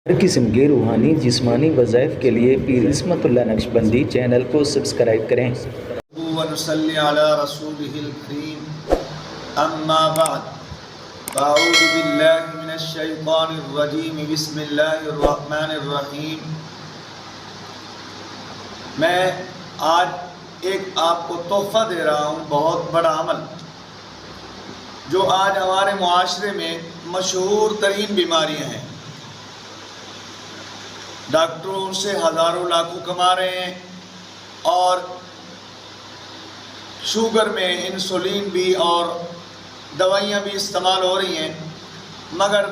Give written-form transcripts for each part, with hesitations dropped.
ہر قسم کے روحانی جسمانی وظائف کے لیے پیر عصمت اللہ نقشبندی چینل کو سبسکرائب کریں۔ ونصلی علی رسولہ الکریم اما بعد فاعوذ باللہ من الشیطان الرجیم بسم اللہ الرحمن الرحیم۔ میں آج ایک آپ کو تحفہ دے رہا ہوں، بہت بڑا عمل جو آج ہمارے معاشرے میں مشہور ترین بیماریاں ہیں۔ ڈاکٹروں ان سے ہزاروں لاکھوں کما رہے ہیں اور شوگر میں انسولین بھی اور دوائیاں بھی استعمال ہو رہی ہیں، مگر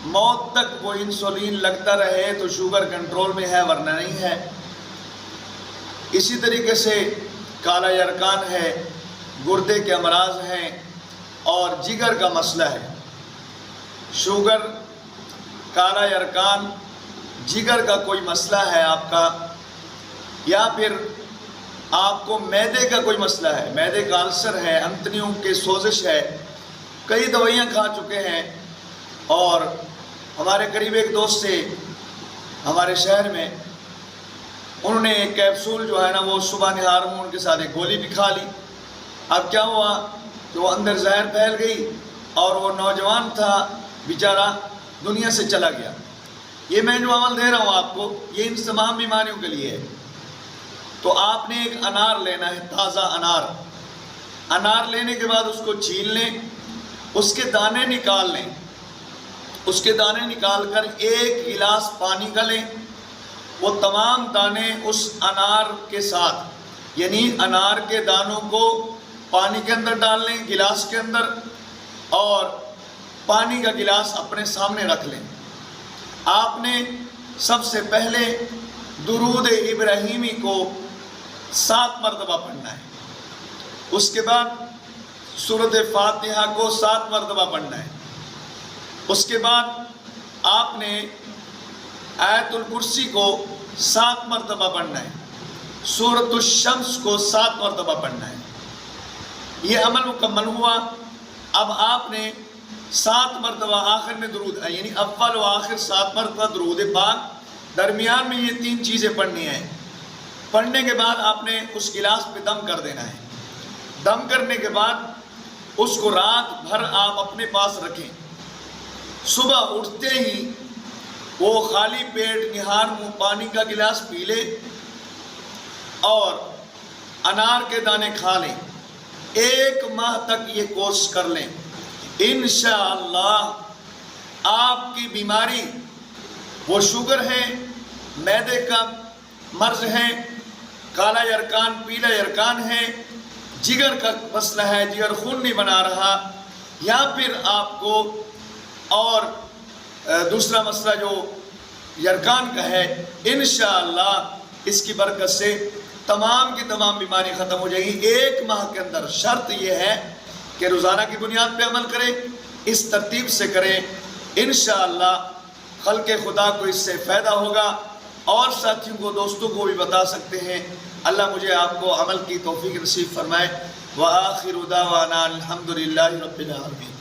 موت تک وہ انسولین لگتا رہے تو شوگر کنٹرول میں ہے ورنہ نہیں ہے۔ اسی طریقے سے کالا یرقان ہے، گردے کے امراض ہیں اور جگر کا مسئلہ ہے۔ شوگر، کالا یرقان، جگر کا کوئی مسئلہ ہے آپ کا، یا پھر آپ کو معدے کا کوئی مسئلہ ہے، معدے کا السر ہے، انتڑیوں کے سوزش ہے، کئی دوائیاں کھا چکے ہیں۔ اور ہمارے قریب ایک دوست سے ہمارے شہر میں، انہوں نے ایک کیپسول جو ہے نا وہ صبح ہارمون کے ساتھ ایک گولی بھی کھا لی۔ اب کیا ہوا کہ وہ اندر زہر پھیل گئی اور وہ نوجوان تھا بیچارہ دنیا سے چلا گیا۔ یہ میں جو عمل دے رہا ہوں آپ کو، یہ ان تمام بیماریوں کے لیے ہے۔ تو آپ نے ایک انار لینا ہے، تازہ انار۔ انار لینے کے بعد اس کو چھیل لیں، اس کے دانے نکال لیں، اس کے دانے نکال کر ایک گلاس پانی کا لیں۔ وہ تمام دانے اس انار کے ساتھ، یعنی انار کے دانوں کو پانی کے اندر ڈال لیں، گلاس کے اندر، اور پانی کا گلاس اپنے سامنے رکھ لیں۔ آپ نے سب سے پہلے درود ابراہیمی کو 7 مرتبہ پڑھنا ہے، اس کے بعد سورۃ فاتحہ کو 7 مرتبہ پڑھنا ہے، اس کے بعد آپ نے آیت الکرسی کو 7 مرتبہ پڑھنا ہے، سورۃ الشمس کو 7 مرتبہ پڑھنا ہے۔ یہ عمل مکمل ہوا۔ اب آپ نے 7 مرتبہ آخر میں درود، یعنی اول و آخر 7 مرتبہ درود پاک، درمیان میں یہ 3 چیزیں پڑھنی ہیں۔ پڑھنے کے بعد آپ نے اس گلاس پہ دم کر دینا ہے۔ دم کرنے کے بعد اس کو رات بھر آپ اپنے پاس رکھیں۔ صبح اٹھتے ہی وہ خالی پیٹ نہار منہ پانی کا گلاس پی لے اور انار کے دانے کھا لیں۔ 1 ماہ تک یہ کورس کر لیں، انشاءاللہ آپ کی بیماری، وہ شوگر ہے، معدے کا مرض ہے، کالا یرقان، پیلا یرقان ہے، جگر کا مسئلہ ہے، جگر خون نہیں بنا رہا، یا پھر آپ کو اور دوسرا مسئلہ جو یرقان کا ہے، انشاءاللہ اس کی برکت سے تمام کی تمام بیماری ختم ہو جائے گی 1 ماہ کے اندر۔ شرط یہ ہے کہ روزانہ کی بنیاد پہ عمل کریں، اس ترتیب سے کریں، انشاءاللہ خلق خدا کو اس سے فائدہ ہوگا، اور ساتھیوں کو، دوستوں کو بھی بتا سکتے ہیں۔ اللہ مجھے آپ کو عمل کی توفیق نصیب فرمائے۔ وآخر دعوانا الحمدللہ رب العالمین۔